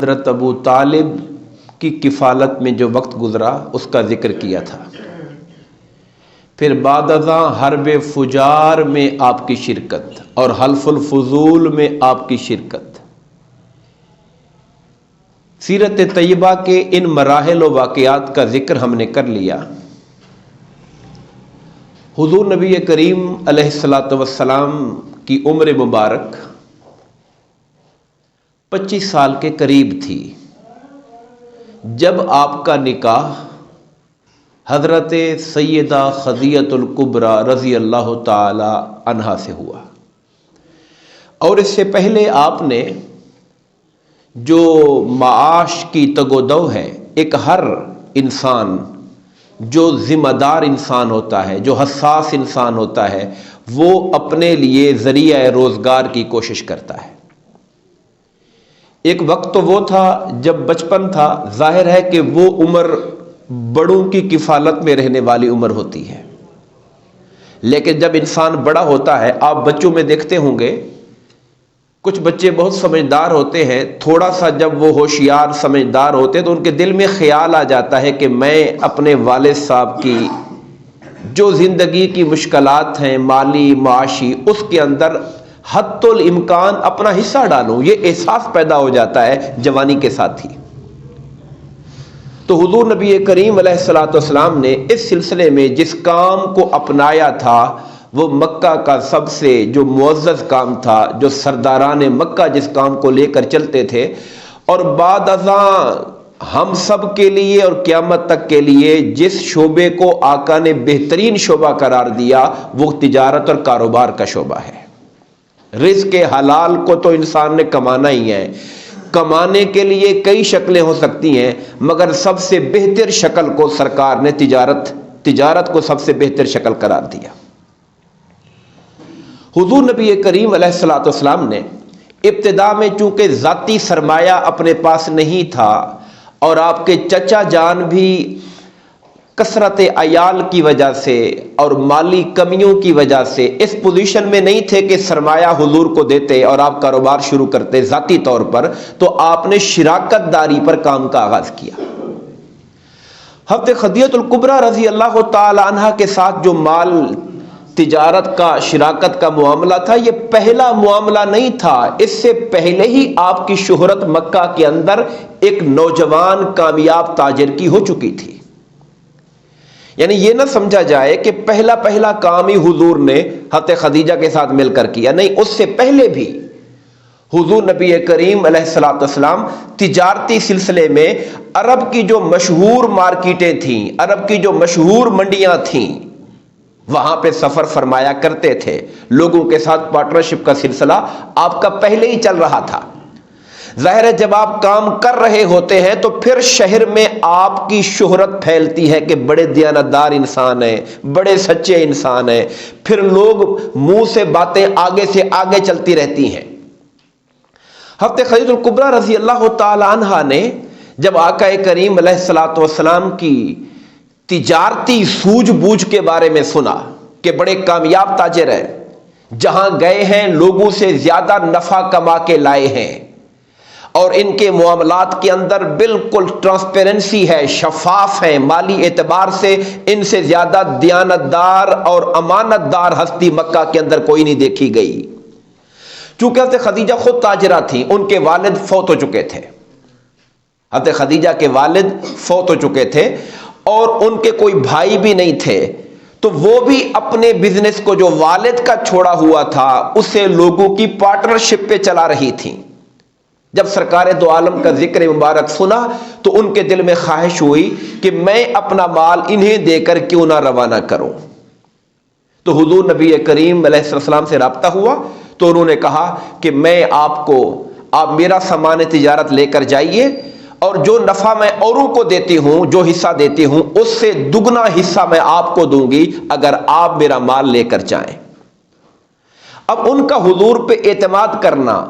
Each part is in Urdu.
حضرت ابو طالب کی کفالت میں جو وقت گزرا اس کا ذکر کیا تھا. پھر بعد ازاں حرب فجار میں آپ کی شرکت اور حلف الفضول میں آپ کی شرکت. سیرت طیبہ کے ان مراحل و واقعات کا ذکر ہم نے کر لیا. حضور نبی کریم علیہ الصلاۃ والسلام کی عمر مبارک 25 سال کے قریب تھی جب آپ کا نکاح حضرت سیدہ خدیجہ الکبریٰ رضی اللہ تعالی عنہا سے ہوا. اور اس سے پہلے آپ نے جو معاش کی تگ و دو ہے، ایک ہر انسان جو ذمہ دار انسان ہوتا ہے، جو حساس انسان ہوتا ہے، وہ اپنے لیے ذریعہ روزگار کی کوشش کرتا ہے. ایک وقت تو وہ تھا جب بچپن تھا، ظاہر ہے کہ وہ عمر بڑوں کی کفالت میں رہنے والی عمر ہوتی ہے. لیکن جب انسان بڑا ہوتا ہے، آپ بچوں میں دیکھتے ہوں گے کچھ بچے بہت سمجھدار ہوتے ہیں، تھوڑا سا جب وہ ہوشیار سمجھدار ہوتے ہیں تو ان کے دل میں خیال آ جاتا ہے کہ میں اپنے والد صاحب کی جو زندگی کی مشکلات ہیں مالی معاشی، اس کے اندر حد الامکان اپنا حصہ ڈالوں. یہ احساس پیدا ہو جاتا ہے جوانی کے ساتھ ہی. تو حضور نبی کریم علیہ الصلوۃ والسلام نے اس سلسلے میں جس کام کو اپنایا تھا وہ مکہ کا سب سے جو معزز کام تھا، جو سرداران مکہ جس کام کو لے کر چلتے تھے. اور بعد ازاں ہم سب کے لیے اور قیامت تک کے لیے جس شعبے کو آقا نے بہترین شعبہ قرار دیا وہ تجارت اور کاروبار کا شعبہ ہے. رزق حلال کو تو انسان نے کمانا ہی ہے. کمانے کے لیے کئی شکلیں ہو سکتی ہیں، مگر سب سے بہتر شکل کو سرکار نے تجارت کو سب سے بہتر شکل قرار دیا. حضور نبی کریم علیہ الصلوۃ والسلام نے ابتدا میں چونکہ ذاتی سرمایہ اپنے پاس نہیں تھا اور آپ کے چچا جان بھی کثرت عیال کی وجہ سے اور مالی کمیوں کی وجہ سے اس پوزیشن میں نہیں تھے کہ سرمایہ حضور کو دیتے اور آپ کاروبار شروع کرتے ذاتی طور پر، تو آپ نے شراکت داری پر کام کا آغاز کیا. حضرت خدیجہ الکبریٰ رضی اللہ تعالی عنہا کے ساتھ جو مال تجارت کا شراکت کا معاملہ تھا، یہ پہلا معاملہ نہیں تھا. اس سے پہلے ہی آپ کی شہرت مکہ کے اندر ایک نوجوان کامیاب تاجر کی ہو چکی تھی. یعنی یہ نہ سمجھا جائے کہ پہلا کام ہی حضور نے حضرت خدیجہ کے ساتھ مل کر کیا، نہیں، اس سے پہلے بھی حضور نبی کریم علیہ الصلوۃ والسلام تجارتی سلسلے میں عرب کی جو مشہور مارکیٹیں تھیں، عرب کی جو مشہور منڈیاں تھیں، وہاں پہ سفر فرمایا کرتے تھے. لوگوں کے ساتھ پارٹنرشپ کا سلسلہ آپ کا پہلے ہی چل رہا تھا. ظاہر ہے جب آپ کام کر رہے ہوتے ہیں تو پھر شہر میں آپ کی شہرت پھیلتی ہے کہ بڑے دیانتدار انسان ہیں، بڑے سچے انسان ہیں. پھر لوگ منہ سے باتیں آگے سے آگے چلتی رہتی ہیں. حضرت خدیجہ الکبریٰ رضی اللہ تعالی عنہا نے جب آقا کریم علیہ الصلوۃ والسلام کی تجارتی سوجھ بوجھ کے بارے میں سنا کہ بڑے کامیاب تاجر ہیں، جہاں گئے ہیں لوگوں سے زیادہ نفع کما کے لائے ہیں اور ان کے معاملات کے اندر بالکل ٹرانسپیرنسی ہے، شفاف ہے، مالی اعتبار سے ان سے زیادہ دیانتدار اور امانت دار ہستی مکہ کے اندر کوئی نہیں دیکھی گئی. چونکہ حضرت خدیجہ خود تاجرہ تھیں، ان کے والد فوت ہو چکے تھے. حضرت خدیجہ کے والد فوت ہو چکے تھے اور ان کے کوئی بھائی بھی نہیں تھے، تو وہ بھی اپنے بزنس کو جو والد کا چھوڑا ہوا تھا اسے لوگوں کی پارٹنرشپ پہ چلا رہی تھیں. جب سرکار دو عالم کا ذکر مبارک سنا تو ان کے دل میں خواہش ہوئی کہ میں اپنا مال انہیں دے کر کیوں نہ روانہ کروں. تو حضور نبی کریم علیہ السلام سے رابطہ ہوا تو انہوں نے کہا کہ میں آپ میرا سامان تجارت لے کر جائیے اور جو نفع میں اوروں کو دیتی ہوں، جو حصہ دیتی ہوں، اس سے دگنا حصہ میں آپ کو دوں گی اگر آپ میرا مال لے کر جائیں. اب ان کا حضور پہ اعتماد کرنا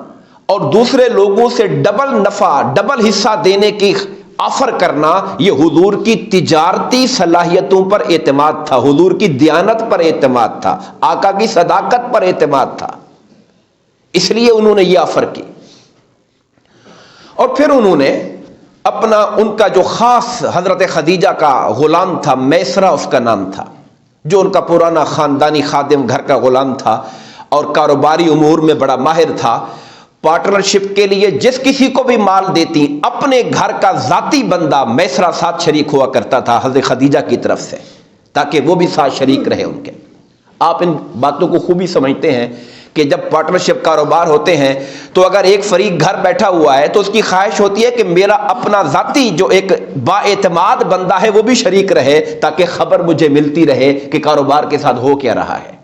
اور دوسرے لوگوں سے ڈبل نفع، ڈبل حصہ دینے کی آفر کرنا، یہ حضور کی تجارتی صلاحیتوں پر اعتماد تھا، حضور کی دیانت پر اعتماد تھا، آقا کی صداقت پر اعتماد تھا. اس لیے انہوں نے یہ آفر کی. اور پھر انہوں نے اپنا ان کا جو خاص حضرت خدیجہ کا غلام تھا، میسرہ اس کا نام تھا، جو ان کا پرانا خاندانی خادم گھر کا غلام تھا اور کاروباری امور میں بڑا ماہر تھا، پارٹنرشپ کے لیے جس کسی کو بھی مال دیتی اپنے گھر کا ذاتی بندہ میسرہ ساتھ شریک ہوا کرتا تھا حضرت خدیجہ کی طرف سے، تاکہ وہ بھی ساتھ شریک رہے ان کے۔ آپ ان باتوں کو خوبی سمجھتے ہیں کہ جب پارٹنرشپ کاروبار ہوتے ہیں تو اگر ایک فریق گھر بیٹھا ہوا ہے تو اس کی خواہش ہوتی ہے کہ میرا اپنا ذاتی جو ایک بااعتماد بندہ ہے وہ بھی شریک رہے، تاکہ خبر مجھے ملتی رہے کہ کاروبار کے ساتھ ہو کیا رہا ہے۔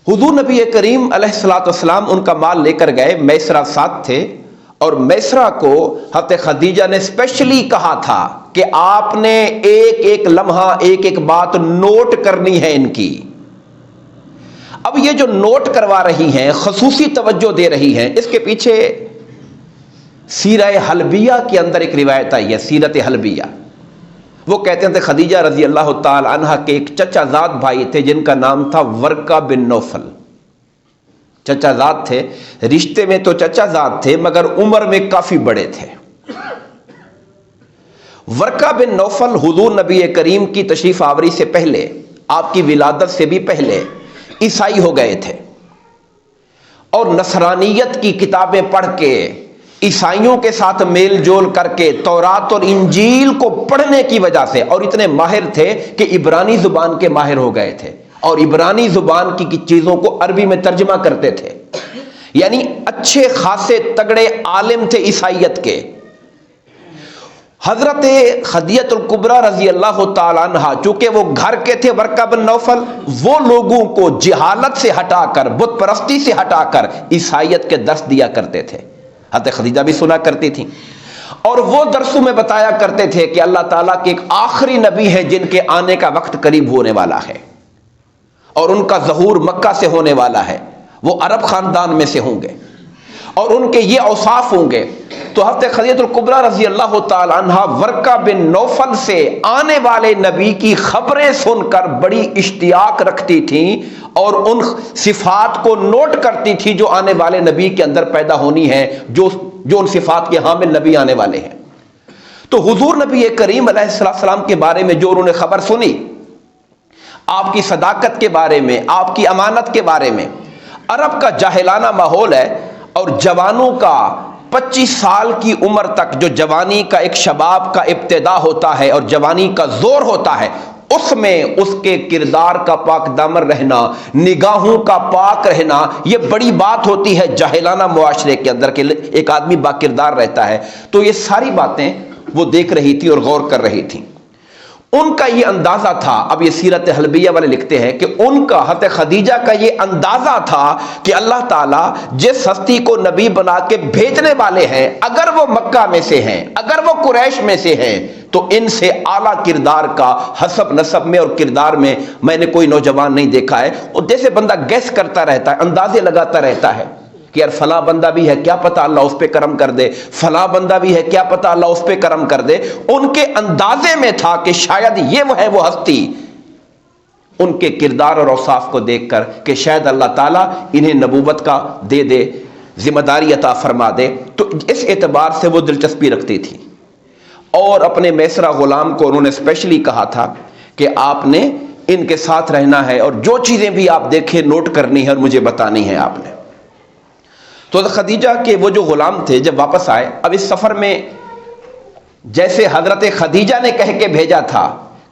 حضور نبی کریم علیہ الصلوۃ والسلام ان کا مال لے کر گئے، میسرہ ساتھ تھے، اور میسرہ کو حضرت خدیجہ نے اسپیشلی کہا تھا کہ آپ نے ایک ایک لمحہ ایک ایک بات نوٹ کرنی ہے ان کی۔ اب یہ جو نوٹ کروا رہی ہیں، خصوصی توجہ دے رہی ہیں، اس کے پیچھے سیرہ حلبیہ کے اندر ایک روایت آئی ہے، سیرت حلبیہ۔ وہ کہتے ہیں کہ خدیجہ رضی اللہ تعالی عنہ کے ایک چچا زاد بھائی تھے جن کا نام تھا ورقہ بن نوفل۔ چچا زاد تھے، رشتے میں تو چچا زاد تھے مگر عمر میں کافی بڑے تھے۔ ورقہ بن نوفل حضور نبی کریم کی تشریف آوری سے پہلے، آپ کی ولادت سے بھی پہلے عیسائی ہو گئے تھے، اور نصرانیت کی کتابیں پڑھ کے، عیسائیوں کے ساتھ میل جول کر کے، تورات اور انجیل کو پڑھنے کی وجہ سے، اور اتنے ماہر تھے کہ عبرانی زبان کے ماہر ہو گئے تھے، اور عبرانی زبان کی چیزوں کو عربی میں ترجمہ کرتے تھے، یعنی اچھے خاصے تگڑے عالم تھے عیسائیت کے۔ حضرت خدیجہ الکبریٰ رضی اللہ تعالی عنہ چونکہ وہ گھر کے تھے، ورقہ بن نوفل، وہ لوگوں کو جہالت سے ہٹا کر، بت پرستی سے ہٹا کر عیسائیت کے درس دیا کرتے تھے۔ حضرت خدیجہ بھی سنا کرتی تھیں، اور وہ درسوں میں بتایا کرتے تھے کہ اللہ تعالیٰ کے ایک آخری نبی ہے جن کے آنے کا وقت قریب ہونے والا ہے، اور ان کا ظہور مکہ سے ہونے والا ہے، وہ عرب خاندان میں سے ہوں گے، اور ان کے یہ اوصاف ہوں گے۔ تو حضرت خدیجہ الکبریٰ رضی اللہ تعالی عنہ ورقہ بن نوفل سے آنے والے نبی کی خبریں سن کر بڑی اشتیاق رکھتی تھیں، اور ان صفات کو نوٹ کرتی تھی جو آنے والے نبی کے اندر پیدا ہونی ہے، جو ان صفات کے حامل نبی آنے والے ہیں۔ تو حضور نبی کریم علیہ السلام کے بارے میں جو انہوں نے خبر سنی، آپ کی صداقت کے بارے میں، آپ کی امانت کے بارے میں، عرب کا جاہلانہ ماحول ہے، اور جوانوں کا 25 سال کی عمر تک جو جوانی کا ایک شباب کا ابتدا ہوتا ہے اور جوانی کا زور ہوتا ہے، اس میں اس کے کردار کا پاک دامن رہنا، نگاہوں کا پاک رہنا، یہ بڑی بات ہوتی ہے جاہلانہ معاشرے کے اندر کہ ایک آدمی با کردار رہتا ہے۔ تو یہ ساری باتیں وہ دیکھ رہی تھی اور غور کر رہی تھی۔ ان کا یہ اندازہ تھا، اب یہ سیرت حلبیہ والے لکھتے ہیں کہ ان کا، حضرت خدیجہ کا یہ اندازہ تھا کہ اللہ تعالیٰ جس ہستی کو نبی بنا کے بھیجنے والے ہیں، اگر وہ مکہ میں سے ہیں، اگر وہ قریش میں سے ہیں، تو ان سے اعلیٰ کردار کا حسب نسب میں اور کردار میں نے کوئی نوجوان نہیں دیکھا ہے۔ اور جیسے بندہ گیس کرتا رہتا ہے، اندازے لگاتا رہتا ہے کہ یار فلاں بندہ بھی ہے، کیا پتہ اللہ اس پہ کرم کر دے، فلاں بندہ بھی ہے، کیا پتہ اللہ اس پہ کرم کر دے۔ ان کے اندازے میں تھا کہ شاید یہ وہ ہے وہ ہستی، ان کے کردار اور اوصاف کو دیکھ کر، کہ شاید اللہ تعالیٰ انہیں نبوت کا دے دے، ذمہ داری عطا فرما دے۔ تو اس اعتبار سے وہ دلچسپی رکھتی تھی، اور اپنے میسرہ غلام کو انہوں نے اسپیشلی کہا تھا کہ آپ نے ان کے ساتھ رہنا ہے، اور جو چیزیں بھی آپ دیکھیں نوٹ کرنی ہے اور مجھے بتانی ہے آپ نے۔ تو خدیجہ کے وہ جو غلام تھے جب واپس آئے، اب اس سفر میں جیسے حضرت خدیجہ نے کہہ کے بھیجا تھا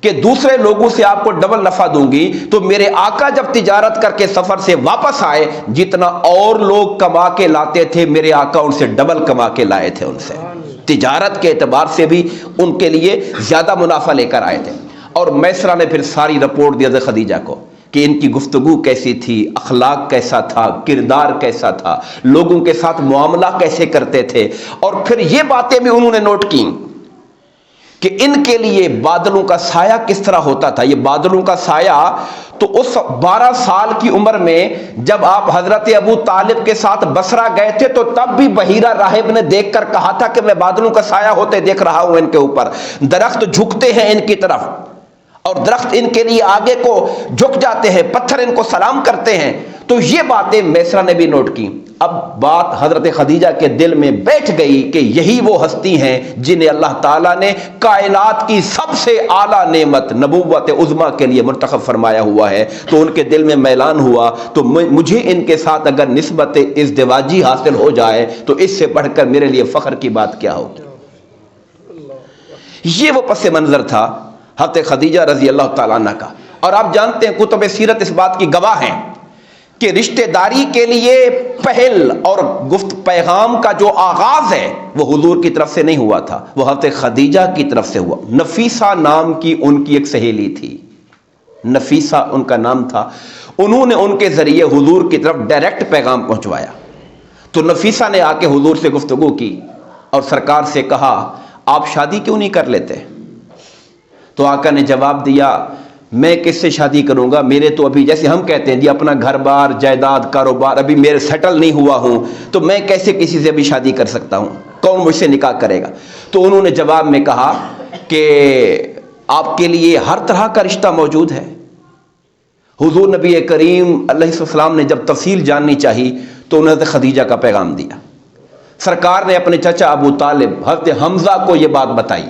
کہ دوسرے لوگوں سے آپ کو ڈبل نفع دوں گی، تو میرے آقا جب تجارت کر کے سفر سے واپس آئے، جتنا اور لوگ کما کے لاتے تھے، میرے آقا ان سے ڈبل کما کے لائے تھے، ان سے تجارت کے اعتبار سے بھی ان کے لیے زیادہ منافع لے کر آئے تھے۔ اور میسرہ نے پھر ساری رپورٹ دی حضرت خدیجہ کو کہ ان کی گفتگو کیسی تھی، اخلاق کیسا تھا، کردار کیسا تھا، لوگوں کے ساتھ معاملہ کیسے کرتے تھے، اور پھر یہ باتیں بھی انہوں نے نوٹ کی کہ ان کے لیے بادلوں کا سایہ کس طرح ہوتا تھا۔ یہ بادلوں کا سایہ تو اس 12 سال کی عمر میں جب آپ حضرت ابو طالب کے ساتھ بصرہ گئے تھے، تو تب بھی بحیرہ راہب نے دیکھ کر کہا تھا کہ میں بادلوں کا سایہ ہوتے دیکھ رہا ہوں ان کے اوپر، درخت جھکتے ہیں ان کی طرف، اور درخت ان کے لیے آگے کو جھک جاتے ہیں، پتھر ان کو سلام کرتے ہیں۔ تو یہ باتیں میسرہ نے بھی نوٹ کی۔ اب بات حضرت خدیجہ کے دل میں بیٹھ گئی کہ یہی وہ ہستی ہیں جنہیں اللہ تعالیٰ نے کائنات کی سب سے اعلیٰ نعمت نبوت عظمیٰ کے لیے منتخب فرمایا ہوا ہے۔ تو ان کے دل میں میلان ہوا، تو مجھے ان کے ساتھ اگر نسبت ازدواجی حاصل ہو جائے تو اس سے بڑھ کر میرے لیے فخر کی بات کیا ہوگی۔ یہ وہ پس منظر تھا حضرت خدیجہ رضی اللہ تعالیٰ عنہ کا۔ اور آپ جانتے ہیں کتب سیرت اس بات کی گواہ ہیں کہ رشتہ داری کے لیے پہل اور گفت پیغام کا جو آغاز ہے وہ حضور کی طرف سے نہیں ہوا تھا، وہ حضرت خدیجہ کی طرف سے ہوا۔ نفیسہ نام کی ان کی ایک سہیلی تھی، نفیسہ ان کا نام تھا، انہوں نے ان کے ذریعے حضور کی طرف ڈائریکٹ پیغام پہنچوایا۔ تو نفیسہ نے آ کے حضور سے گفتگو کی اور سرکار سے کہا آپ شادی کیوں نہیں کر لیتے؟ تو آقا نے جواب دیا میں کس سے شادی کروں گا، میرے تو ابھی جیسے ہم کہتے ہیں جی اپنا گھر بار جائیداد کاروبار ابھی میرے سیٹل نہیں ہوا ہوں، تو میں کیسے کسی سے بھی شادی کر سکتا ہوں، کون مجھ سے نکاح کرے گا؟ تو انہوں نے جواب میں کہا کہ آپ کے لیے ہر طرح کا رشتہ موجود ہے۔ حضور نبی کریم علیہ السلام نے جب تفصیل جاننی چاہی تو انہوں نے خدیجہ کا پیغام دیا۔ سرکار نے اپنے چچا ابو طالب حضرت حمزہ کو یہ بات بتائی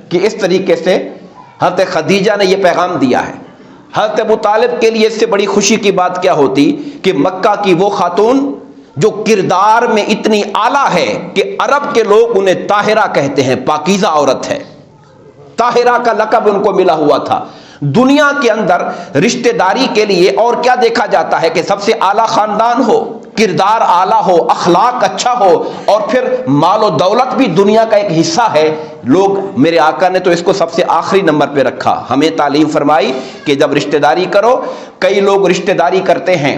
کہ اس طریقے سے حضرت خدیجہ نے یہ پیغام دیا ہے۔ حضرت ابو طالب کے لیے اس سے بڑی خوشی کی بات کیا ہوتی کہ مکہ کی وہ خاتون جو کردار میں اتنی اعلیٰ ہے کہ عرب کے لوگ انہیں طاہرہ کہتے ہیں، پاکیزہ عورت ہے، طاہرہ کا لقب ان کو ملا ہوا تھا۔ دنیا کے اندر رشتہ داری کے لیے اور کیا دیکھا جاتا ہے کہ سب سے اعلیٰ خاندان ہو، کردار اعلیٰ ہو، اخلاق اچھا ہو، اور پھر مال و دولت بھی دنیا کا ایک حصہ ہے۔ لوگ میرے آقا نے تو اس کو سب سے آخری نمبر پہ رکھا، ہمیں تعلیم فرمائی کہ جب رشتہ داری کرو، کئی لوگ رشتہ داری کرتے ہیں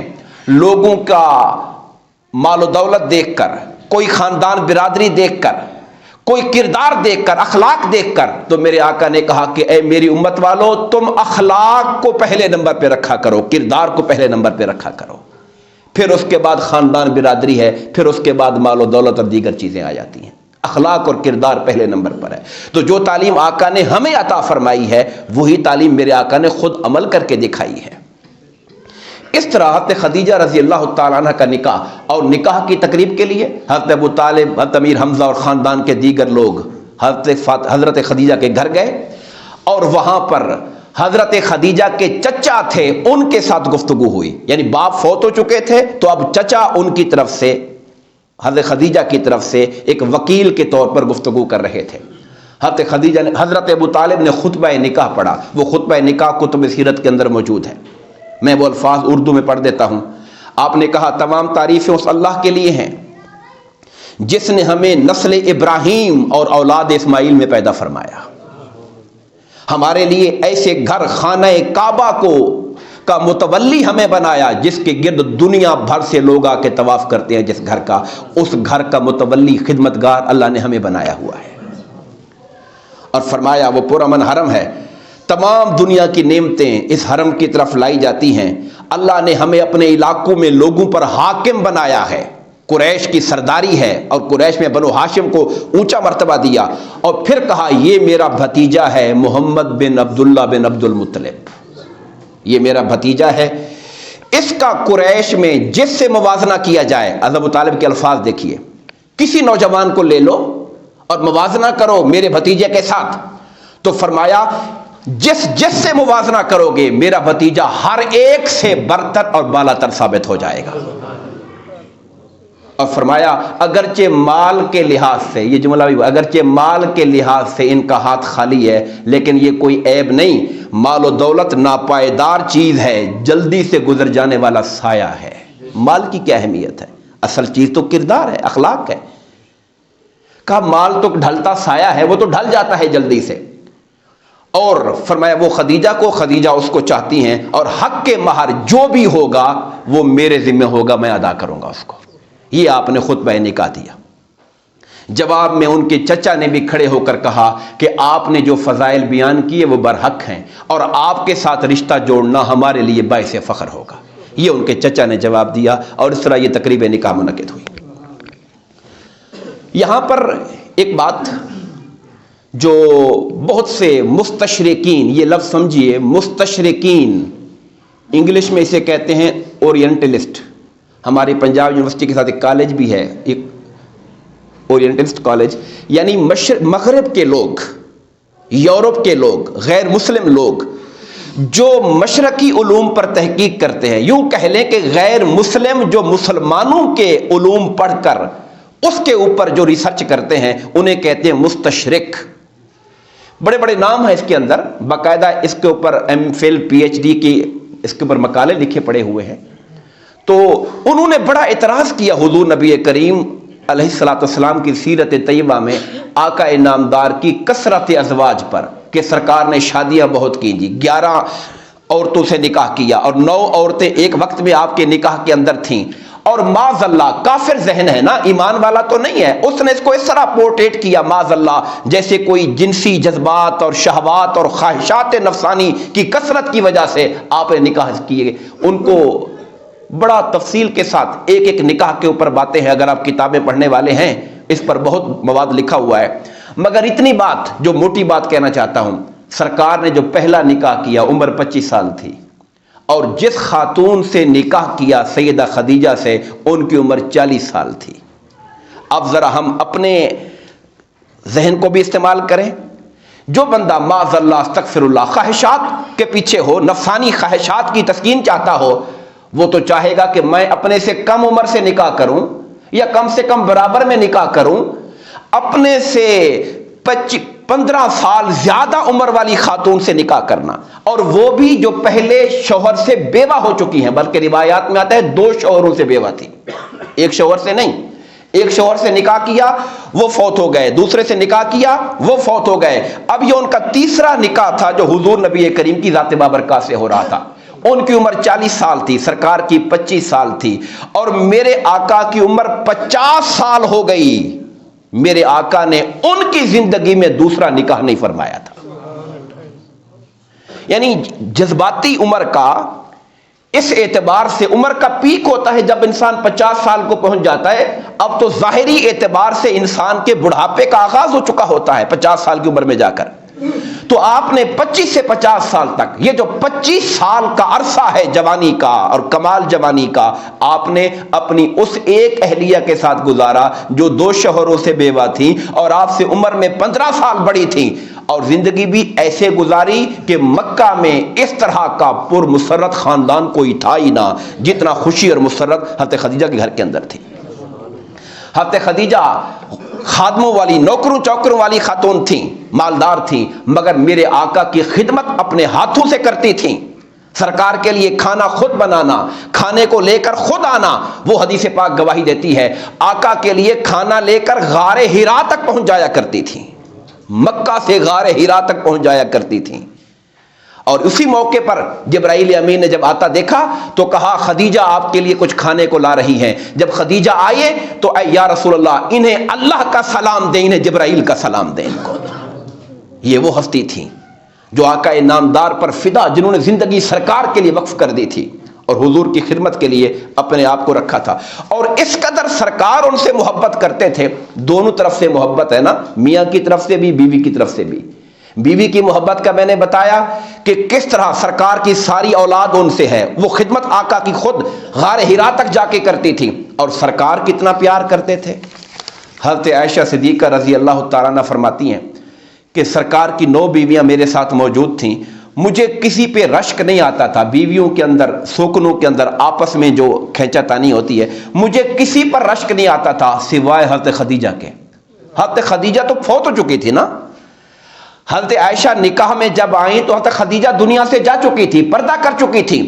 لوگوں کا مال و دولت دیکھ کر، کوئی خاندان برادری دیکھ کر، کوئی کردار دیکھ کر، اخلاق دیکھ کر۔ تو میرے آقا نے کہا کہ اے میری امت والو، تم اخلاق کو پہلے نمبر پہ رکھا کرو، کردار کو پہلے نمبر پہ رکھا کرو، پھر اس کے بعد خاندان برادری ہے، پھر اس کے بعد مال و دولت اور دیگر چیزیں آ جاتی ہیں۔ اخلاق اور کردار پہلے نمبر پر ہے۔ تو جو تعلیم آقا نے ہمیں عطا فرمائی ہے وہی تعلیم میرے آقا نے خود عمل کر کے دکھائی ہے۔ اس طرح حضرت خدیجہ رضی اللہ تعالیٰ عنہ کا نکاح، اور نکاح کی تقریب کے لیے حضرت ابو طالب، حضرت امیر حمزہ اور خاندان کے دیگر لوگ حضرت خدیجہ کے گھر گئے، اور وہاں پر حضرت خدیجہ کے چچا تھے ان کے ساتھ گفتگو ہوئی، یعنی باپ فوت ہو چکے تھے تو اب چچا ان کی طرف سے، حضرت خدیجہ کی طرف سے ایک وکیل کے طور پر گفتگو کر رہے تھے۔ حضرت ابو طالب نے خطبہ نکاح پڑھا، وہ خطبہ نکاح کتب سیرت کے اندر موجود ہے، میں وہ الفاظ اردو میں پڑھ دیتا ہوں۔ آپ نے کہا تمام تعریفیں اس اللہ کے لیے ہیں جس نے ہمیں نسل ابراہیم اور اولاد اسماعیل میں پیدا فرمایا، ہمارے لیے ایسے گھر خانہ کعبہ کا متولی ہمیں بنایا جس کے گرد دنیا بھر سے لوگ آ کے طواف کرتے ہیں، جس گھر کا، اس گھر کا متولی خدمتگار اللہ نے ہمیں بنایا ہوا ہے۔ اور فرمایا وہ پرامن حرم ہے، تمام دنیا کی نعمتیں اس حرم کی طرف لائی جاتی ہیں، اللہ نے ہمیں اپنے علاقوں میں لوگوں پر حاکم بنایا ہے، قریش کی سرداری ہے اور قریش میں بنو ہاشم کو اونچا مرتبہ دیا، اور پھر کہا یہ میرا بھتیجا ہے محمد بن عبداللہ بن عبد المطلب، یہ میرا بھتیجا ہے، اس کا قریش میں جس سے موازنہ کیا جائے۔ ابو طالب کے الفاظ دیکھیے، کسی نوجوان کو لے لو اور موازنہ کرو میرے بھتیجے کے ساتھ، تو فرمایا جس سے موازنہ کرو گے میرا بھتیجا ہر ایک سے برتر اور بالا تر ثابت ہو جائے گا۔ اور فرمایا اگرچہ مال کے لحاظ سے، یہ جملہ بھی، اگرچہ مال کے لحاظ سے ان کا ہاتھ خالی ہے لیکن یہ کوئی عیب نہیں، مال و دولت ناپائیدار چیز ہے، جلدی سے گزر جانے والا سایہ ہے۔ مال کی کیا اہمیت ہے؟ اصل چیز تو کردار ہے، اخلاق ہے۔ کہا مال تو ڈھلتا سایہ ہے، وہ تو ڈھل جاتا ہے جلدی سے۔ اور فرمایا وہ خدیجہ اس کو چاہتی ہیں، اور حق کے مہر جو بھی ہوگا وہ میرے ذمہ ہوگا، میں ادا کروں گا اس کو۔ یہ آپ نے خطبہ نکاح دیا۔ جواب میں ان کے چچا نے بھی کھڑے ہو کر کہا کہ آپ نے جو فضائل بیان کیے وہ برحق ہیں، اور آپ کے ساتھ رشتہ جوڑنا ہمارے لیے باعث فخر ہوگا۔ یہ ان کے چچا نے جواب دیا، اور اس طرح یہ تقریب نکاح منعقد ہوئی۔ یہاں پر ایک بات جو بہت سے مستشرقین، یہ لفظ سمجھیے، مستشرقین انگلش میں اسے کہتے ہیں اورینٹلسٹ. ہماری پنجاب یونیورسٹی کے ساتھ ایک کالج بھی ہے، ایک اورینٹلسٹ کالج، یعنی مغرب کے لوگ، یورپ کے لوگ، غیر مسلم لوگ جو مشرقی علوم پر تحقیق کرتے ہیں. یوں کہہ لیں کہ غیر مسلم جو مسلمانوں کے علوم پڑھ کر اس کے اوپر جو ریسرچ کرتے ہیں انہیں کہتے ہیں مستشرق. بڑے بڑے نام ہیں اس کے اندر، باقاعدہ اس کے اوپر M Phil P H D کی اس کے اوپر مقالے لکھے پڑے ہوئے ہیں. تو انہوں نے بڑا اعتراض کیا حضور نبی کریم علیہ الصلوۃ والسلام کی سیرت طیبہ میں آقا نامدار کی کثرت ازواج پر، کہ سرکار نے شادیاں بہت کی جی، 11 عورتوں سے نکاح کیا اور 9 عورتیں ایک وقت میں آپ کے نکاح کے اندر تھیں. اور معاذ اللہ کافر ذہن ہے نا، ایمان والا تو نہیں ہے، اس نے اس کو اس طرح پورٹریٹ کیا معاذ اللہ جیسے کوئی جنسی جذبات اور شہوات اور خواہشات نفسانی کی کثرت کی وجہ سے آپ نے نکاح کیے. ان کو بڑا تفصیل کے ساتھ ایک ایک نکاح کے اوپر باتیں ہیں، اگر آپ کتابیں پڑھنے والے ہیں اس پر بہت مواد لکھا ہوا ہے. مگر اتنی بات جو موٹی بات کہنا چاہتا ہوں، سرکار نے جو پہلا نکاح کیا عمر 25 سال تھی، اور جس خاتون سے نکاح کیا سیدہ خدیجہ سے ان کی عمر 40 سال تھی. اب ذرا ہم اپنے ذہن کو بھی استعمال کریں. جو بندہ معاذ اللہ استغفر اللہ خواہشات کے پیچھے ہو، نفسانی خواہشات کی تسکین چاہتا ہو، وہ تو چاہے گا کہ میں اپنے سے کم عمر سے نکاح کروں یا کم سے کم برابر میں نکاح کروں. اپنے سے 15 سال زیادہ عمر والی خاتون سے نکاح کرنا، اور وہ بھی جو پہلے شوہر سے بیوہ ہو چکی ہیں، بلکہ روایات میں آتا ہے 2 شوہروں سے بیوہ تھی، ایک شوہر سے نہیں. ایک شوہر سے نکاح کیا وہ فوت ہو گئے، دوسرے سے نکاح کیا وہ فوت ہو گئے. اب یہ ان کا تیسرا نکاح تھا جو حضور نبی کریم کی ذات بابرکات سے ہو رہا تھا. ان کی عمر 40 سال تھی، سرکار کی 25 سال تھی، اور میرے آقا کی عمر 50 سال ہو گئی. میرے آقا نے ان کی زندگی میں دوسرا نکاح نہیں فرمایا تھا. یعنی جذباتی عمر کا اس اعتبار سے عمر کا پیک ہوتا ہے جب انسان 50 سال کو پہنچ جاتا ہے. اب تو ظاہری اعتبار سے انسان کے بڑھاپے کا آغاز ہو چکا ہوتا ہے 50 سال کی عمر میں جا کر. تو آپ نے 25 سے 50 سال تک، یہ جو 25 سال کا عرصہ ہے جوانی کا اور کمال جوانی کا، آپ نے اپنی اس ایک اہلیہ کے ساتھ گزارا جو 2 شوہروں سے بیوہ تھی اور آپ سے عمر میں 15 سال بڑی تھی. اور زندگی بھی ایسے گزاری کہ مکہ میں اس طرح کا پر مسرت خاندان کوئی تھا ہی نہ جتنا خوشی اور مسرت حضرت خدیجہ کے گھر کے اندر تھی. حضرت خدیجہ خادموں والی، نوکروں چوکروں والی خاتون تھیں، مالدار تھیں، مگر میرے آقا کی خدمت اپنے ہاتھوں سے کرتی تھیں. سرکار کے لیے کھانا خود بنانا، کھانے کو لے کر خود آنا. وہ حدیث پاک گواہی دیتی ہے آقا کے لیے کھانا لے کر غار حرا تک پہنچ جایا کرتی تھیں، مکہ سے غار حرا تک پہنچ جایا کرتی تھیں. اور اسی موقع پر جبرائیل امین نے جب آتا دیکھا تو کہا خدیجہ آپ کے لیے کچھ کھانے کو لا رہی ہیں. جب خدیجہ آئے تو اے یا رسول اللہ انہیں اللہ کا سلام دیں، انہیں جبرائیل کا سلام دیں. ان کو یہ وہ ہستی تھیں جو آقا نامدار پر فدا، جنہوں نے زندگی سرکار کے لیے وقف کر دی تھی اور حضور کی خدمت کے لیے اپنے آپ کو رکھا تھا. اور اس قدر سرکار ان سے محبت کرتے تھے. دونوں طرف سے محبت ہے نا، میاں کی طرف سے بھی بیوی کی طرف سے بھی. بیوی کی محبت کا میں نے بتایا کہ کس طرح سرکار کی ساری اولاد ان سے ہے. وہ خدمت آقا کی خود غار حرا تک جا کے کرتی تھی، اور سرکار کتنا پیار کرتے تھے. حضرت عائشہ صدیقہ رضی اللہ تعالیٰ عنہ فرماتی ہیں کہ سرکار کی 9 بیویاں میرے ساتھ موجود تھیں، مجھے کسی پہ رشک نہیں آتا تھا. بیویوں کے اندر، سوکنوں کے اندر آپس میں جو کھینچا تانی ہوتی ہے، مجھے کسی پر رشک نہیں آتا تھا سوائے حضرت خدیجہ کے. حضرت خدیجہ تو فوت ہو چکی تھی نا. حضرت عائشہ نکاح میں جب آئیں تو حضرت خدیجہ دنیا سے جا چکی تھی، پردہ کر چکی تھی،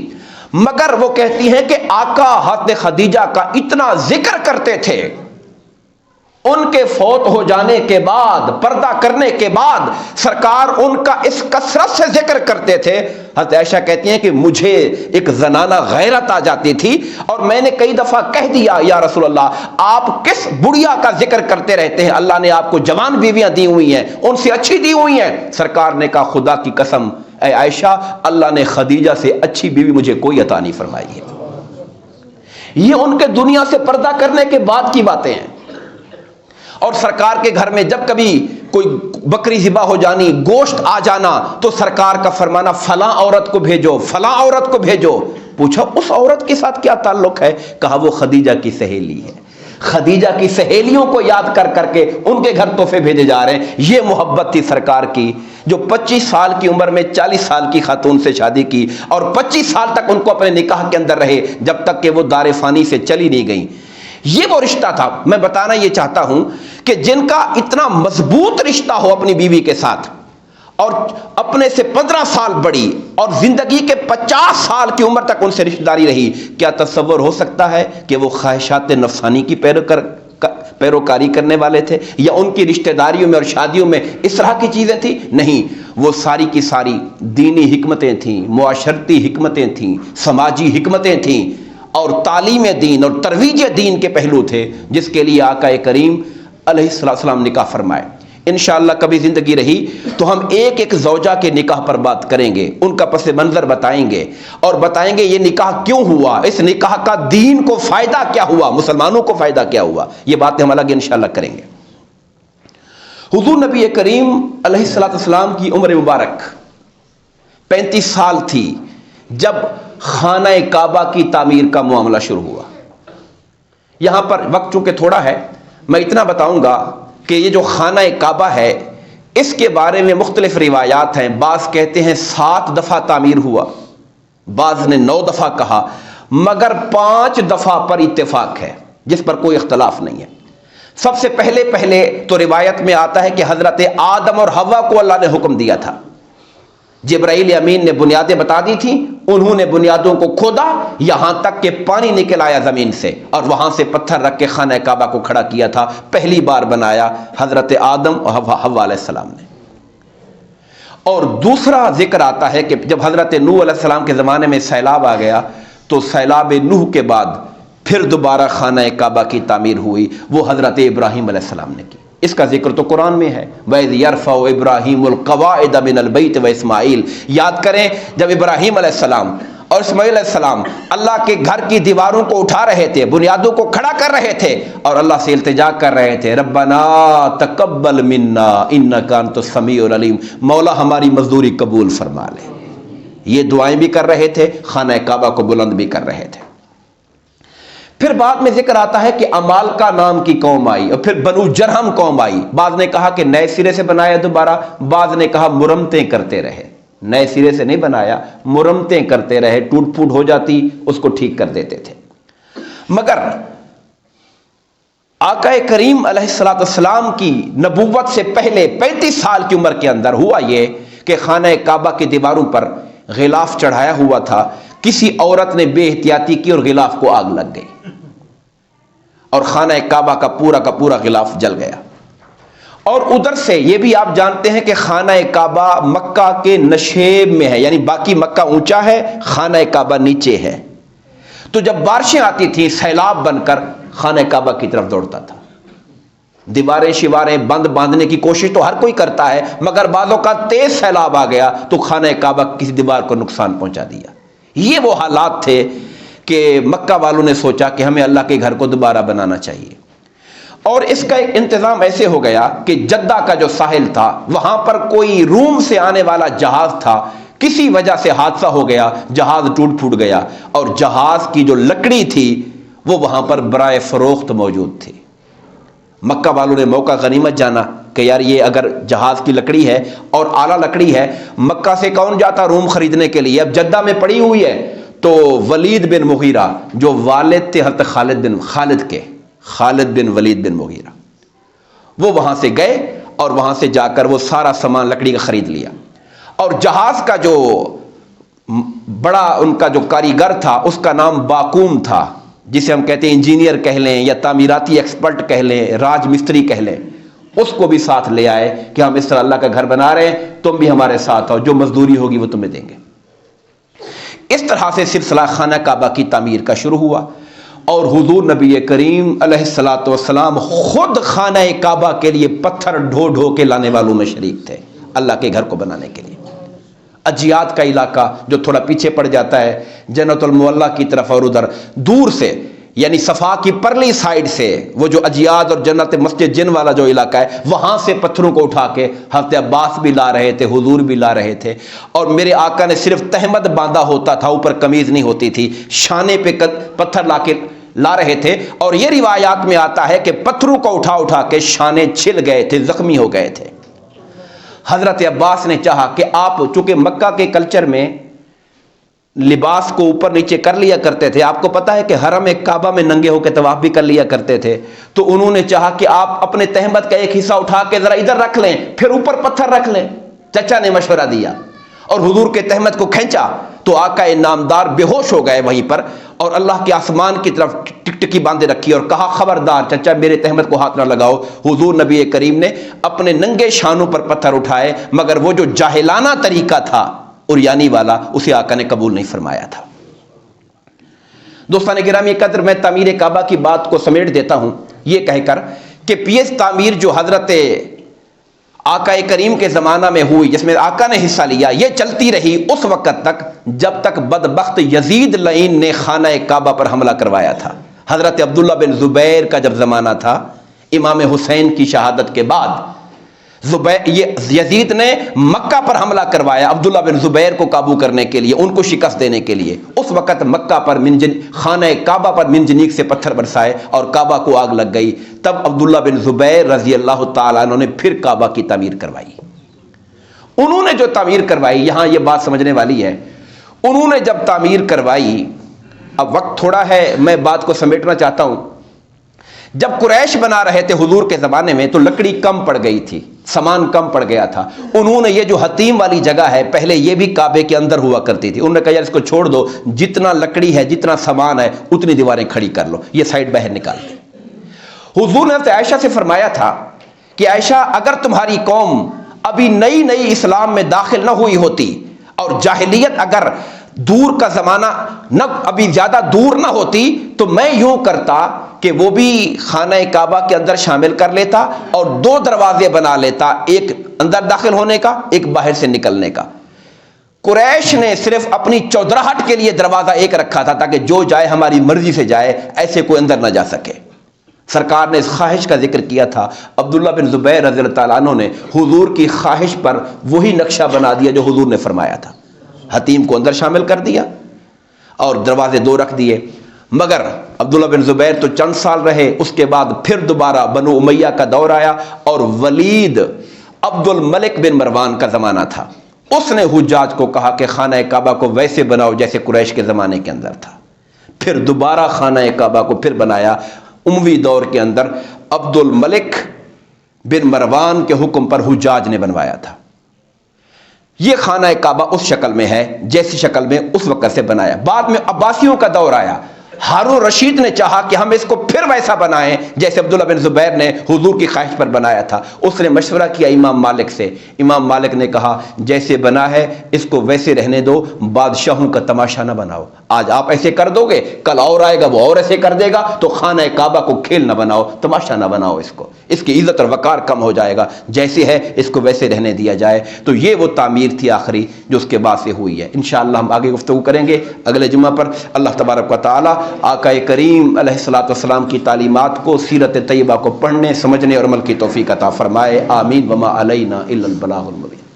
مگر وہ کہتی ہیں کہ آقا حضرت خدیجہ کا اتنا ذکر کرتے تھے. ان کے فوت ہو جانے کے بعد، پردہ کرنے کے بعد سرکار ان کا اس کثرت سے ذکر کرتے تھے. حضرت عائشہ کہتی ہیں کہ مجھے ایک زنانہ غیرت آ جاتی تھی اور میں نے کئی دفعہ کہہ دیا یا رسول اللہ آپ کس بڑھیا کا ذکر کرتے رہتے ہیں، اللہ نے آپ کو جوان بیویاں دی ہوئی ہیں، ان سے اچھی دی ہوئی ہیں. سرکار نے کہا خدا کی قسم اے عائشہ، اللہ نے خدیجہ سے اچھی بیوی مجھے کوئی عطا نہیں فرمائی ہے. یہ ان کے دنیا سے پردہ کرنے کے بعد کی باتیں ہیں. اور سرکار کے گھر میں جب کبھی کوئی بکری ذبح ہو جانی، گوشت آ جانا، تو سرکار کا فرمانا فلاں عورت کو بھیجو، فلاں عورت کو بھیجو۔ پوچھا اس عورت کے ساتھ کیا تعلق ہے؟ کہا وہ خدیجہ کی سہیلی ہے، خدیجہ کی سہیلیوں کو یاد کر کر کے ان کے گھر تحفے بھیجے جا رہے ہیں۔ یہ محبت تھی سرکار کی، جو 25 سال کی عمر میں 40 سال کی خاتون سے شادی کی، اور 25 سال تک ان کو اپنے نکاح کے اندر رہے، جب تک کہ وہ دار فانی سے چلی نہیں گئی۔ یہ وہ رشتہ تھا۔ میں بتانا یہ چاہتا ہوں کہ جن کا اتنا مضبوط رشتہ ہو اپنی بیوی کے ساتھ، اور اپنے سے 15 سال بڑی، اور زندگی کے 50 سال کی عمر تک ان سے رشتہ داری رہی، کیا تصور ہو سکتا ہے کہ وہ خواہشات نفسانی کی پیروکاری کرنے والے تھے، یا ان کی رشتہ داریوں میں اور شادیوں میں اس طرح کی چیزیں تھیں؟ نہیں، وہ ساری کی ساری دینی حکمتیں تھیں، معاشرتی حکمتیں تھیں، سماجی حکمتیں تھیں، اور تعلیم دین اور ترویج دین کے پہلو تھے، جس کے لیے آقا کریم علیہ السلام نکاح فرمائے۔ انشاءاللہ کبھی زندگی رہی تو ہم ایک ایک زوجہ کے نکاح پر بات کریں گے، ان کا پس منظر بتائیں گے، اور بتائیں گے یہ نکاح کیوں ہوا، اس نکاح کا دین کو فائدہ کیا ہوا، مسلمانوں کو فائدہ کیا ہوا۔ یہ باتیں ہم الگ انشاءاللہ کریں گے۔ حضور نبی کریم علیہ السلام کی عمر مبارک 35 سال تھی جب خانہ کعبہ کی تعمیر کا معاملہ شروع ہوا۔ یہاں پر وقت چونکہ تھوڑا ہے، میں اتنا بتاؤں گا کہ یہ جو خانہ کعبہ ہے، اس کے بارے میں مختلف روایات ہیں۔ بعض کہتے ہیں 7 دفعہ تعمیر ہوا، بعض نے 9 دفعہ کہا، مگر 5 دفعہ پر اتفاق ہے، جس پر کوئی اختلاف نہیں ہے۔ سب سے پہلے تو روایت میں آتا ہے کہ حضرت آدم اور حوا کو اللہ نے حکم دیا تھا۔ جبرائیل امین نے بنیادیں بتا دی تھیں، انہوں نے بنیادوں کو کھودا یہاں تک کہ پانی نکل آیا زمین سے، اور وہاں سے پتھر رکھ کے خانہ کعبہ کو کھڑا کیا تھا۔ پہلی بار بنایا حضرت آدم اور حوا علیہ السلام نے۔ اور دوسرا ذکر آتا ہے کہ جب حضرت نوح علیہ السلام کے زمانے میں سیلاب آ گیا، تو سیلاب نوح کے بعد پھر دوبارہ خانہ کعبہ کی تعمیر ہوئی، وہ حضرت ابراہیم علیہ السلام نے کی۔ اس کا ذکر تو قرآن میں ہے، وَإِذْ يَرْفَعُ إِبْرَاهِيمُ الْقَوَاعِدَ مِنَ الْبَيْتِ وَإِسْمَاعِيلُ۔ یاد کریں جب ابراہیم علیہ السلام اور اسماعیل علیہ السلام اللہ کے گھر کی دیواروں کو اٹھا رہے تھے، بنیادوں کو کھڑا کر رہے تھے، اور اللہ سے التجا کر رہے تھے، ربنا تقبل منا انک انت السمیع العلیم، مولا ہماری مزدوری قبول فرما لے۔ یہ دعائیں بھی کر رہے تھے، خانہ کعبہ کو بلند بھی کر رہے تھے۔ پھر بعد میں ذکر آتا ہے کہ امالکا نام کی قوم آئی، اور پھر بنو جرہم قوم آئی۔ بعض نے کہا کہ نئے سرے سے بنایا دوبارہ، بعض نے کہا مرمتیں کرتے رہے، نئے سرے سے نہیں بنایا، مرمتیں کرتے رہے، ٹوٹ پھوٹ ہو جاتی اس کو ٹھیک کر دیتے تھے۔ مگر آقا کریم علیہ السلام کی نبوت سے پہلے 35 سال کی عمر کے اندر ہوا یہ کہ خانہ کعبہ کی دیواروں پر غلاف چڑھایا ہوا تھا، کسی عورت نے بے احتیاطی کی اور غلاف کو آگ لگ گئی، اور خانہ کعبہ کا پورا غلاف جل گیا۔ اور ادھر سے یہ بھی آپ جانتے ہیں کہ خانہ کعبہ مکہ کے نشیب میں ہے، یعنی باقی مکہ اونچا ہے، خانہ کعبہ نیچے ہے، تو جب بارشیں آتی تھیں سیلاب بن کر خانہ کعبہ کی طرف دوڑتا تھا۔ دیواریں شیواریں باندھنے کی کوشش تو ہر کوئی کرتا ہے، مگر بعضوں کا تیز سیلاب آ گیا تو خانہ کعبہ کسی دیوار کو نقصان پہنچا دیا۔ یہ وہ حالات تھے کہ مکہ والوں نے سوچا کہ ہمیں اللہ کے گھر کو دوبارہ بنانا چاہیے، اور اس کا ایک انتظام ایسے ہو گیا کہ جدہ کا جو ساحل تھا وہاں پر کوئی روم سے آنے والا جہاز تھا، کسی وجہ سے حادثہ ہو گیا، جہاز ٹوٹ پھوٹ گیا، اور جہاز کی جو لکڑی تھی وہ وہاں پر برائے فروخت موجود تھی۔ مکہ والوں نے موقع غنیمت جانا کہ یار یہ اگر جہاز کی لکڑی ہے اور اعلیٰ لکڑی ہے، مکہ سے کون جاتا روم خریدنے کے لیے، اب جدہ میں پڑی ہوئی ہے، تو ولید بن مغیرہ جو والد تھے حضرت خالد بن ولید بن مغیرہ، وہ وہاں سے گئے اور وہاں سے جا کر وہ سارا سامان لکڑی کا خرید لیا، اور جہاز کا جو بڑا ان کا جو کاریگر تھا اس کا نام باقوم تھا، جسے ہم کہتے ہیں انجینئر کہہ لیں یا تعمیراتی ایکسپرٹ کہہ لیں، راج مستری کہہ لیں، اس کو بھی ساتھ لے آئے کہ ہم اس طرح اللہ کا گھر بنا رہے ہیں، تم بھی ہمارے ساتھ آؤ، جو مزدوری ہوگی وہ تمہیں دیں گے۔ اس طرح سے سلسلہ خانہ کعبہ کی تعمیر کا شروع ہوا، اور حضور نبی کریم علیہ السلام خود خانہ کعبہ کے لیے پتھر ڈھو کے لانے والوں میں شریک تھے اللہ کے گھر کو بنانے کے لیے۔ اجیاد کا علاقہ جو تھوڑا پیچھے پڑ جاتا ہے جنت المعلا کی طرف، اور ادھر دور سے یعنی صفا کی پرلی سائڈ سے وہ جو اجیاد اور جنت مسجد جن والا جو علاقہ ہے وہاں سے پتھروں کو اٹھا کے حضرت عباس بھی لا رہے تھے، حضور بھی لا رہے تھے، اور میرے آقا نے صرف تہمد باندھا ہوتا تھا، اوپر قمیض نہیں ہوتی تھی، شانے پہ پتھر لا کے لا رہے تھے، اور یہ روایات میں آتا ہے کہ پتھروں کو اٹھا اٹھا کے شانے چھل گئے تھے، زخمی ہو گئے تھے۔ حضرت عباس نے چاہا کہ آپ چونکہ مکہ کے کلچر میں لباس کو اوپر نیچے کر لیا کرتے تھے، آپ کو پتا ہے کہ حرم کعبہ میں ننگے ہو کے طواف بھی کر لیا کرتے تھے، تو انہوں نے چاہا کہ آپ اپنے تہمت کا ایک حصہ اٹھا کے ذرا ادھر رکھ لیں، پھر اوپر پتھر رکھ لیں۔ چچا نے مشورہ دیا اور حضور کے تہمت کو کھینچا تو آقا نامدار بے ہوش ہو گئے وہیں پر، اور اللہ کے آسمان کی طرف ٹکٹکی باندھے رکھی اور کہا خبردار چچا میرے تہمت کو ہاتھ نہ لگاؤ۔ حضور نبی کریم نے اپنے ننگے شانوں پر پتھر اٹھائے، مگر وہ جو جاہلانہ طریقہ تھا عریانی والا اسے آقا نے قبول نہیں فرمایا تھا۔ دوستان گرامی قدر، میں تعمیر کعبہ کی بات کو سمیٹ دیتا ہوں یہ کہہ کر کہ پیس تعمیر جو حضرت آقا کریم کے زمانہ میں ہوئی، جس میں آقا نے حصہ لیا، یہ چلتی رہی اس وقت تک جب تک بدبخت یزید لعین نے خانہ کعبہ پر حملہ کروایا تھا۔ حضرت عبداللہ بن زبیر کا جب زمانہ تھا، امام حسین کی شہادت کے بعد یزید نے مکہ پر حملہ کروایا عبداللہ بن زبیر کو قابو کرنے کے لیے، ان کو شکست دینے کے لیے۔ اس وقت مکہ پر خانہ کعبہ پر منجنیق سے پتھر برسائے اور کعبہ کو آگ لگ گئی۔ تب عبداللہ بن زبیر رضی اللہ تعالیٰ عنہ نے پھر کعبہ کی تعمیر کروائی۔ انہوں نے جو تعمیر کروائی، یہاں یہ بات سمجھنے والی ہے، انہوں نے جب تعمیر کروائی، اب وقت تھوڑا ہے میں بات کو سمیٹنا چاہتا ہوں، جب قریش بنا رہے تھے حضور کے زمانے میں تو لکڑی کم پڑ گئی تھی، سامان کم پڑ گیا تھا۔ انہوں نے یہ جو حتیم والی جگہ ہے پہلے یہ بھی کعبے کے اندر ہوا کرتی تھی، انہوں نے کہا یار اس کو چھوڑ دو، جتنا لکڑی ہے جتنا سامان ہے اتنی دیواریں کھڑی کر لو، یہ سائڈ باہر نکال دی۔ حضور نے حضرت عائشہ سے فرمایا تھا کہ عائشہ اگر تمہاری قوم ابھی نئی نئی اسلام میں داخل نہ ہوئی ہوتی اور جاہلیت اگر دور کا زمانہ نہ ابھی زیادہ دور نہ ہوتی تو میں یوں کرتا کہ وہ بھی خانہ کعبہ کے اندر شامل کر لیتا اور 2 دروازے بنا لیتا، ایک اندر داخل ہونے کا، ایک باہر سے نکلنے کا۔ قریش نے صرف اپنی چودراہٹ کے لیے دروازہ ایک رکھا تھا تاکہ جو جائے ہماری مرضی سے جائے، ایسے کوئی اندر نہ جا سکے۔ سرکار نے اس خواہش کا ذکر کیا تھا، عبداللہ بن زبیر رضی اللہ تعالیٰ عنہ نے حضور کی خواہش پر وہی نقشہ بنا دیا جو حضور نے فرمایا تھا، حتیم کو اندر شامل کر دیا اور دروازے 2 رکھ دیے۔ مگر عبداللہ بن زبیر تو چند سال رہے، اس کے بعد پھر دوبارہ بنو امیہ کا دور آیا اور ولید عبد الملک بن مروان کا زمانہ تھا۔ اس نے حجاج کو کہا کہ خانہ کعبہ کو ویسے بناؤ جیسے قریش کے زمانے کے اندر تھا۔ پھر دوبارہ خانہ کعبہ کو پھر بنایا اموی دور کے اندر، عبد الملک بن مروان کے حکم پر حجاج نے بنوایا تھا۔ یہ خانہ کعبہ اس شکل میں ہے جیسی شکل میں اس وقت سے بنایا۔ بعد میں عباسیوں کا دور آیا، ہارون رشید نے چاہا کہ ہم اس کو پھر ویسا بنائیں جیسے عبداللہ بن زبیر نے حضور کی خواہش پر بنایا تھا۔ اس نے مشورہ کیا امام مالک سے، امام مالک نے کہا جیسے بنا ہے اس کو ویسے رہنے دو، بادشاہوں کا تماشا نہ بناؤ۔ آج آپ ایسے کر دو گے، کل اور آئے گا وہ اور ایسے کر دے گا، تو خانہ کعبہ کو کھیل نہ بناؤ، تماشا نہ بناؤ، اس کی عزت اور وقار کم ہو جائے گا، جیسے ہے اس کو ویسے رہنے دیا جائے۔ تو یہ وہ تعمیر تھی آخری جو اس کے بعد سے ہوئی ہے۔ انشاءاللہ ہم آگے گفتگو کریں گے اگلے جمعہ پر۔ اللہ تبارک و تعالی آقا کریم علیہ الصلوۃ والسلام کی تعلیمات کو، سیرت طیبہ کو پڑھنے، سمجھنے اور عمل کی توفیق عطا فرمائے۔ آمین۔ وما علینا الا البلاغ المبین۔